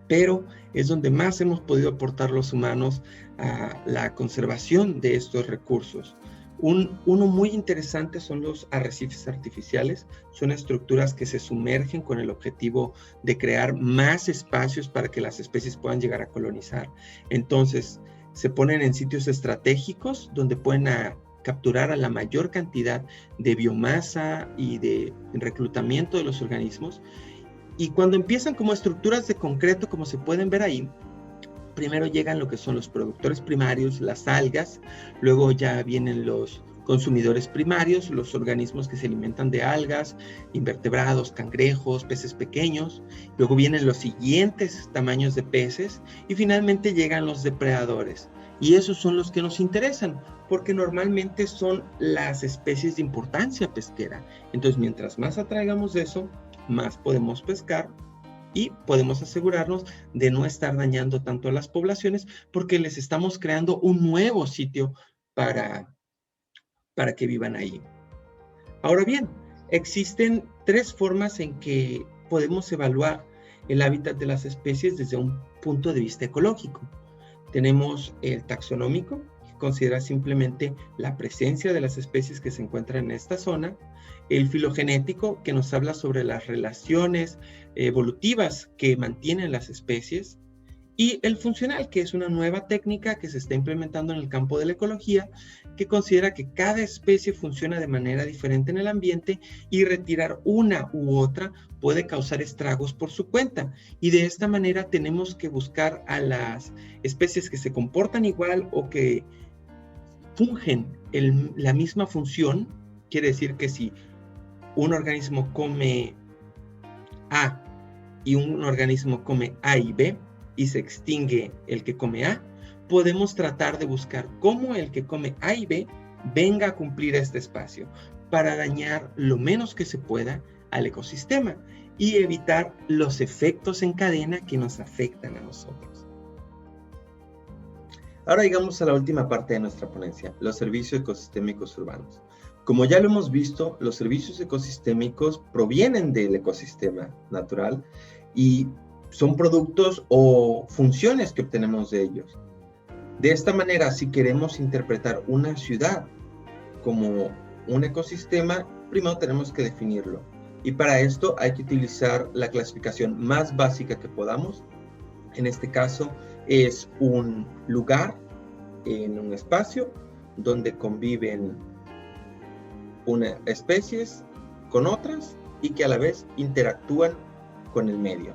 Speaker 1: Pero es donde más hemos podido aportar los humanos a la conservación de estos recursos. Uno muy interesante son los arrecifes artificiales. Son estructuras que se sumergen con el objetivo de crear más espacios para que las especies puedan llegar a colonizar. Entonces, se ponen en sitios estratégicos donde pueden capturar a la mayor cantidad de biomasa y de reclutamiento de los organismos. Y cuando empiezan como estructuras de concreto, como se pueden ver ahí, primero llegan lo que son los productores primarios, las algas, luego ya vienen los consumidores primarios, los organismos que se alimentan de algas, invertebrados, cangrejos, peces pequeños, luego vienen los siguientes tamaños de peces y finalmente llegan los depredadores. Y esos son los que nos interesan, porque normalmente son las especies de importancia pesquera. Entonces, mientras más atraigamos de eso, más podemos pescar y podemos asegurarnos de no estar dañando tanto a las poblaciones porque les estamos creando un nuevo sitio para que vivan ahí. Ahora bien, existen 3 formas en que podemos evaluar el hábitat de las especies desde un punto de vista ecológico. Tenemos el taxonómico, que considera simplemente la presencia de las especies que se encuentran en esta zona. El filogenético, que nos habla sobre las relaciones evolutivas que mantienen las especies. Y el funcional, que es una nueva técnica que se está implementando en el campo de la ecología, que considera que cada especie funciona de manera diferente en el ambiente y retirar una u otra puede causar estragos por su cuenta. Y de esta manera tenemos que buscar a las especies que se comportan igual o que fungen la misma función. Quiere decir que si un organismo come A y un organismo come A y B, y se extingue el que come A, podemos tratar de buscar cómo el que come A y B venga a cumplir este espacio para dañar lo menos que se pueda al ecosistema y evitar los efectos en cadena que nos afectan a nosotros. Ahora llegamos a la última parte de nuestra ponencia, los servicios ecosistémicos urbanos. Como ya lo hemos visto, los servicios ecosistémicos provienen del ecosistema natural y son productos o funciones que obtenemos de ellos. De esta manera, si queremos interpretar una ciudad como un ecosistema, primero tenemos que definirlo. Y para esto hay que utilizar la clasificación más básica que podamos. En este caso es un lugar en un espacio donde conviven unas especies con otras y que a la vez interactúan con el medio.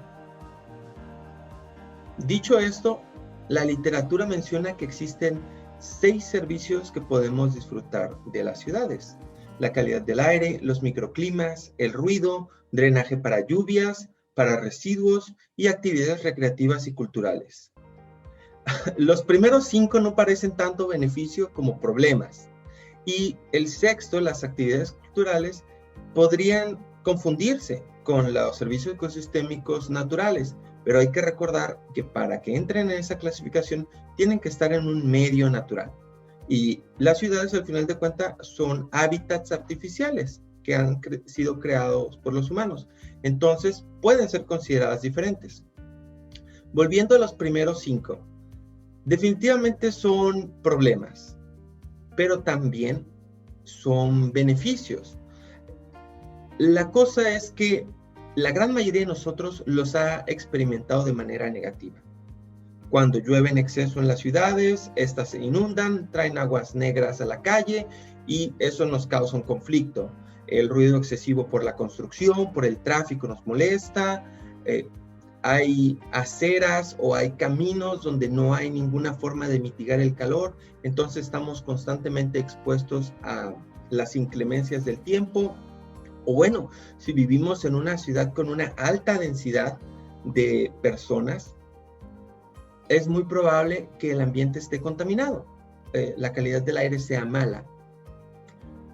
Speaker 1: Dicho esto, la literatura menciona que existen 6 servicios que podemos disfrutar de las ciudades: la calidad del aire, los microclimas, el ruido, drenaje para lluvias, para residuos y actividades recreativas y culturales. Los primeros 5 no parecen tanto beneficio como problemas, y el sexto, las actividades culturales, podrían confundirse con los servicios ecosistémicos naturales, pero hay que recordar que para que entren en esa clasificación tienen que estar en un medio natural. Y las ciudades, al final de cuentas, son hábitats artificiales que han sido creados por los humanos. Entonces, pueden ser consideradas diferentes. Volviendo a los primeros 5, definitivamente son problemas, pero también son beneficios. La cosa es que la gran mayoría de nosotros los ha experimentado de manera negativa. Cuando llueve en exceso en las ciudades, estas se inundan, traen aguas negras a la calle y eso nos causa un conflicto. El ruido excesivo por la construcción, por el tráfico nos molesta. Hay aceras o hay caminos donde no hay ninguna forma de mitigar el calor, entonces estamos constantemente expuestos a las inclemencias del tiempo. O bueno, si vivimos en una ciudad con una alta densidad de personas, es muy probable que el ambiente esté contaminado, la calidad del aire sea mala.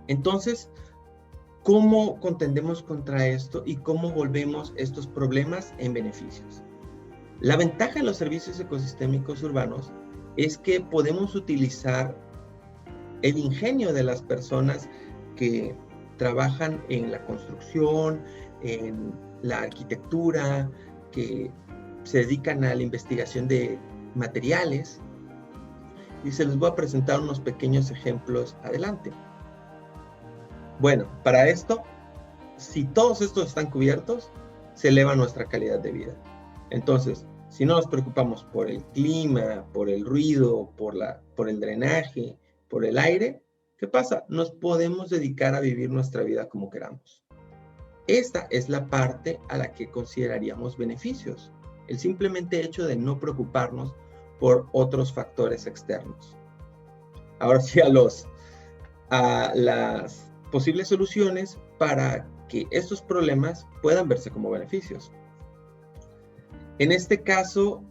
Speaker 1: Entonces, ¿cómo contendemos contra esto y cómo volvemos estos problemas en beneficios? La ventaja de los servicios ecosistémicos urbanos es que podemos utilizar el ingenio de las personas que trabajan en la construcción, en la arquitectura, que se dedican a la investigación de materiales, y se les voy a presentar unos pequeños ejemplos adelante. Bueno, para esto, si todos estos están cubiertos, se eleva nuestra calidad de vida. Entonces, si no nos preocupamos por el clima, por el ruido, por el drenaje, por el aire, ¿qué pasa? Nos podemos dedicar a vivir nuestra vida como queramos. Esta es la parte a la que consideraríamos beneficios. El simplemente hecho de no preocuparnos por otros factores externos. Ahora sí, a las posibles soluciones para que estos problemas puedan verse como beneficios. En este caso,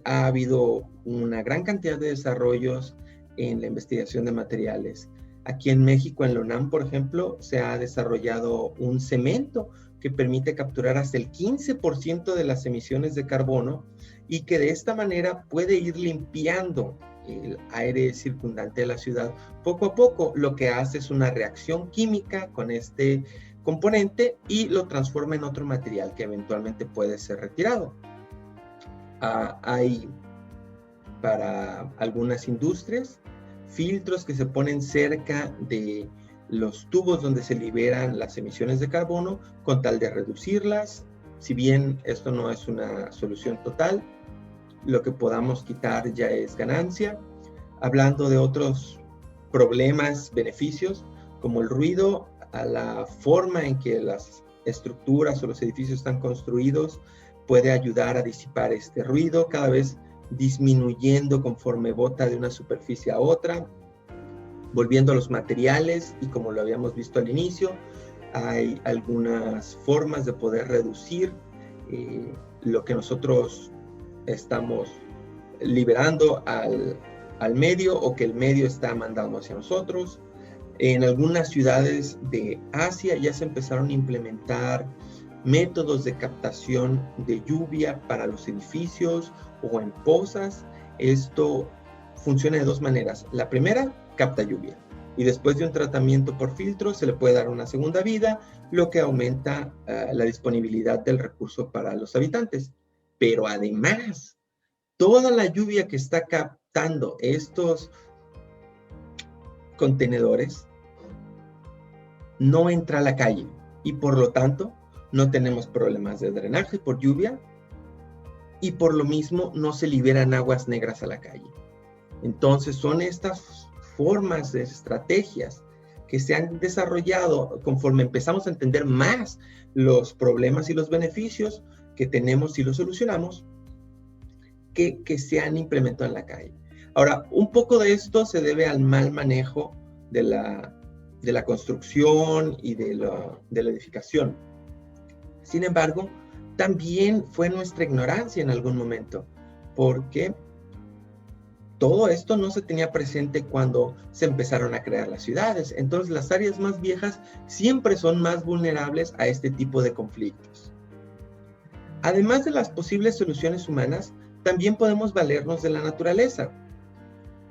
Speaker 1: ha habido una gran cantidad de desarrollos en la investigación de materiales. Aquí en México, en la UNAM, por ejemplo, se ha desarrollado un cemento que permite capturar hasta el 15% de las emisiones de carbono y que de esta manera puede ir limpiando el aire circundante de la ciudad poco a poco. Lo que hace es una reacción química con este componente y lo transforma en otro material que eventualmente puede ser retirado. Hay para algunas industrias filtros que se ponen cerca de los tubos donde se liberan las emisiones de carbono con tal de reducirlas. Si bien esto no es una solución total, lo que podamos quitar ya es ganancia. Hablando de otros problemas, beneficios, como el ruido, a la forma en que las estructuras o los edificios están construidos, puede ayudar a disipar este ruido, cada vez disminuyendo conforme bota de una superficie a otra. Volviendo a los materiales, y como lo habíamos visto al inicio, hay algunas formas de poder reducir lo que nosotros estamos liberando al medio o que el medio está mandando hacia nosotros. En algunas ciudades de Asia ya se empezaron a implementar métodos de captación de lluvia para los edificios o en pozas. Esto funciona de dos maneras. La primera, capta lluvia y después de un tratamiento por filtro se le puede dar una segunda vida, lo que aumenta la disponibilidad del recurso para los habitantes. Pero además, toda la lluvia que está captando estos contenedores no entra a la calle y por lo tanto no tenemos problemas de drenaje por lluvia y por lo mismo no se liberan aguas negras a la calle. Entonces son estas formas de estrategias que se han desarrollado conforme empezamos a entender más los problemas y los beneficios que tenemos si los solucionamos, que se han implementado en la calle. Ahora, un poco de esto se debe al mal manejo de la construcción y de la edificación. Sin embargo, también fue nuestra ignorancia en algún momento, porque todo esto no se tenía presente cuando se empezaron a crear las ciudades. Entonces, las áreas más viejas siempre son más vulnerables a este tipo de conflictos. Además de las posibles soluciones humanas, también podemos valernos de la naturaleza.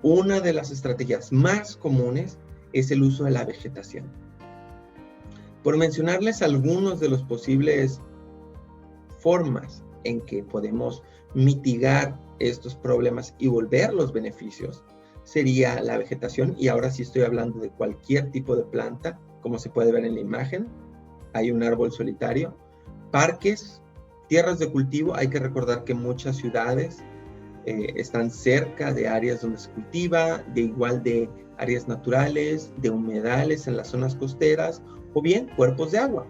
Speaker 1: una de las estrategias más comunes es el uso de la vegetación. Por mencionarles algunos de los posibles formas en que podemos mitigar estos problemas y volver los beneficios, sería la vegetación, y ahora sí estoy hablando de cualquier tipo de planta, como se puede ver en la imagen. Hay un árbol solitario, parques, tierras de cultivo. Hay que recordar que muchas ciudades están cerca de áreas donde se cultiva, de áreas naturales, de humedales en las zonas costeras, o bien cuerpos de agua.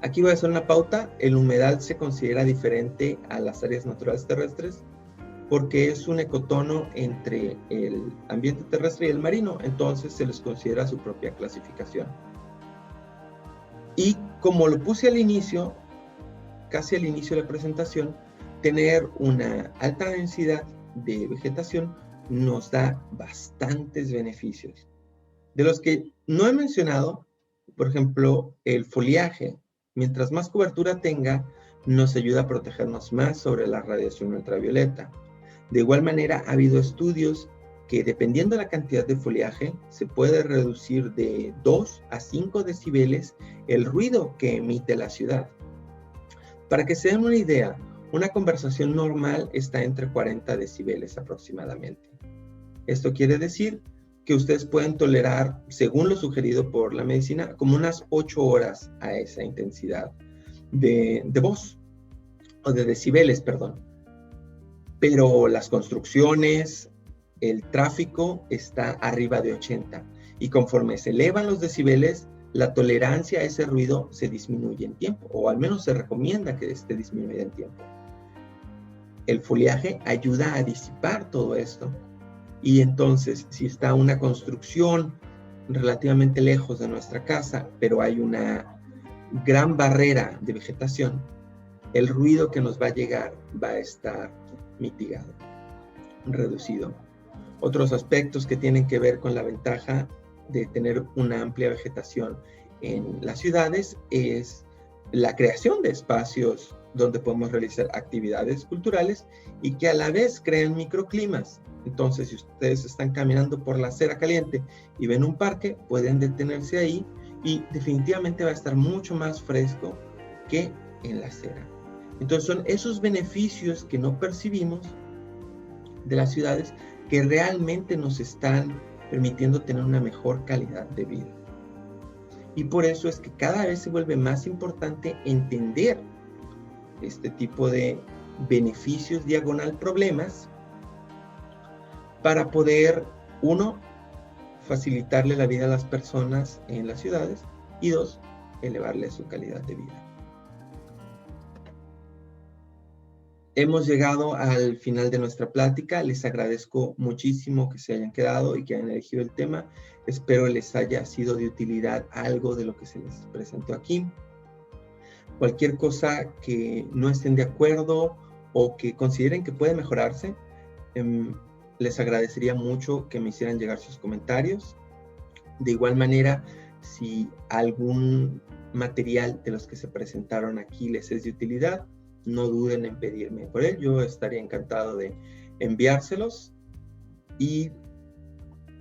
Speaker 1: Aquí voy a hacer una pauta. El humedal se considera diferente a las áreas naturales terrestres porque es un ecotono entre el ambiente terrestre y el marino, entonces se les considera su propia clasificación. Y como lo puse al inicio, casi al inicio de la presentación, tener una alta densidad de vegetación nos da bastantes beneficios. De los que no he mencionado, por ejemplo, el foliaje. Mientras más cobertura tenga, nos ayuda a protegernos más sobre la radiación ultravioleta. De igual manera, ha habido estudios que dependiendo de la cantidad de foliaje, se puede reducir de 2 a 5 decibeles el ruido que emite la ciudad. Para que se den una idea, una conversación normal está entre 40 decibeles aproximadamente. Esto quiere decir que ustedes pueden tolerar, según lo sugerido por la medicina, como unas 8 horas a esa intensidad de voz, o de decibeles, perdón. Pero las construcciones, el tráfico está arriba de 80, y conforme se elevan los decibeles, la tolerancia a ese ruido se disminuye en tiempo, o al menos se recomienda que esté disminuida en tiempo. El foliaje ayuda a disipar todo esto, y entonces si está una construcción relativamente lejos de nuestra casa, pero hay una gran barrera de vegetación, el ruido que nos va a llegar va a estar mitigado, reducido. Otros aspectos que tienen que ver con la ventaja de tener una amplia vegetación en las ciudades es la creación de espacios donde podemos realizar actividades culturales y que a la vez crean microclimas. Entonces, si ustedes están caminando por la acera caliente y ven un parque, pueden detenerse ahí y definitivamente va a estar mucho más fresco que en la acera. Entonces, son esos beneficios que no percibimos de las ciudades que realmente nos están permitiendo tener una mejor calidad de vida. Y por eso es que cada vez se vuelve más importante entender este tipo de beneficios diagonal problemas para poder, uno, facilitarle la vida a las personas en las ciudades, y dos, elevarle su calidad de vida. Hemos llegado al final de nuestra plática. Les agradezco muchísimo que se hayan quedado y que hayan elegido el tema. Espero les haya sido de utilidad algo de lo que se les presentó aquí. Cualquier cosa que no estén de acuerdo o que consideren que puede mejorarse, les agradecería mucho que me hicieran llegar sus comentarios. De igual manera, si algún material de los que se presentaron aquí les es de utilidad, no duden en pedirme por él. Yo estaría encantado de enviárselos. Y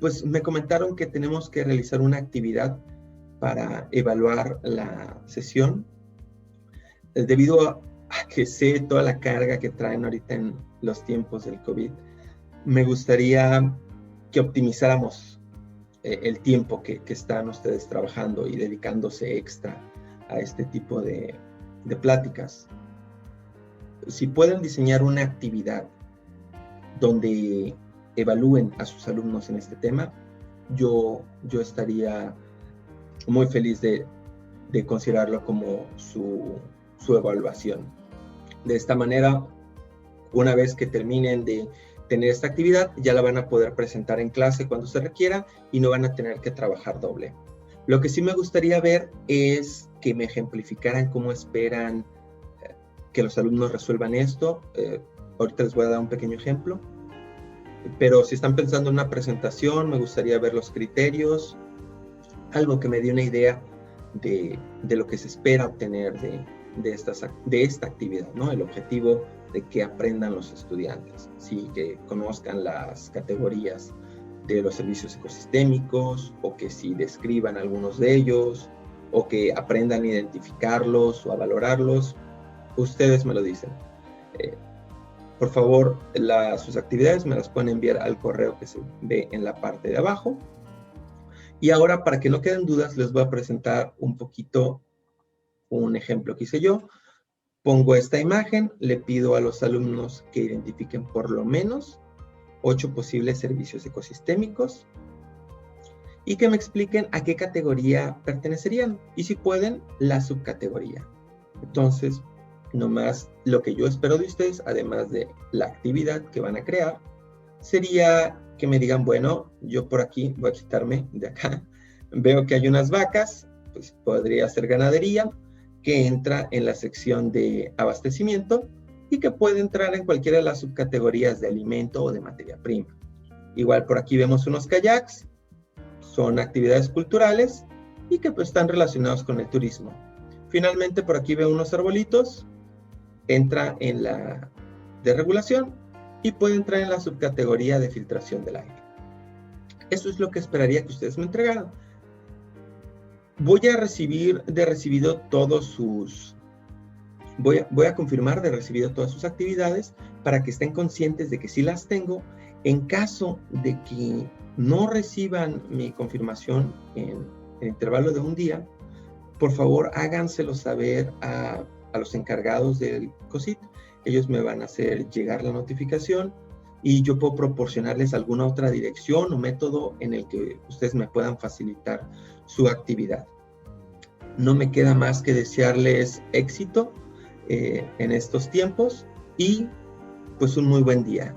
Speaker 1: pues me comentaron que tenemos que realizar una actividad para evaluar la sesión. Debido a que sé toda la carga que traen ahorita en los tiempos del COVID, me gustaría que optimizáramos el tiempo que están ustedes trabajando y dedicándose extra a este tipo de pláticas. Si pueden diseñar una actividad donde evalúen a sus alumnos en este tema, yo estaría muy feliz de considerarlo como su evaluación. De esta manera, una vez que terminen de tener esta actividad, ya la van a poder presentar en clase cuando se requiera y no van a tener que trabajar doble. Lo que sí me gustaría ver es que me ejemplificaran cómo esperan que los alumnos resuelvan esto. Ahorita les voy a dar un pequeño ejemplo, pero si están pensando en una presentación, me gustaría ver los criterios, algo que me dé una idea de lo que se espera obtener de esta actividad, ¿no? El objetivo de que aprendan los estudiantes, ¿sí? Que conozcan las categorías de los servicios ecosistémicos, o que si describan algunos de ellos, o que aprendan a identificarlos o a valorarlos. Ustedes me lo dicen. Por favor, sus actividades me las pueden enviar al correo que se ve en la parte de abajo. Y ahora, para que no queden dudas, les voy a presentar un poquito un ejemplo que hice yo. Pongo esta imagen, le pido a los alumnos que identifiquen por lo menos 8 posibles servicios ecosistémicos y que me expliquen a qué categoría pertenecerían y, si pueden, la subcategoría. Entonces, nomás lo que yo espero de ustedes, además de la actividad que van a crear, sería que me digan, bueno, yo por aquí voy a quitarme de acá, veo que hay unas vacas, pues podría ser ganadería, que entra en la sección de abastecimiento y que puede entrar en cualquiera de las subcategorías de alimento o de materia prima. Igual por aquí vemos unos kayaks, son actividades culturales y que pues están relacionados con el turismo. Finalmente por aquí veo unos arbolitos, entra en la de regulación y puede entrar en la subcategoría de filtración del aire. Eso es lo que esperaría que ustedes me entregaran. Voy a recibir de recibido todos sus... Voy a confirmar de recibido todas sus actividades para que estén conscientes de que sí las tengo. En caso de que no reciban mi confirmación en el intervalo de un día, por favor háganselo saber a los encargados del COSIT. Ellos me van a hacer llegar la notificación y yo puedo proporcionarles alguna otra dirección o método en el que ustedes me puedan facilitar su actividad. No me queda más que desearles éxito en estos tiempos y pues un muy buen día.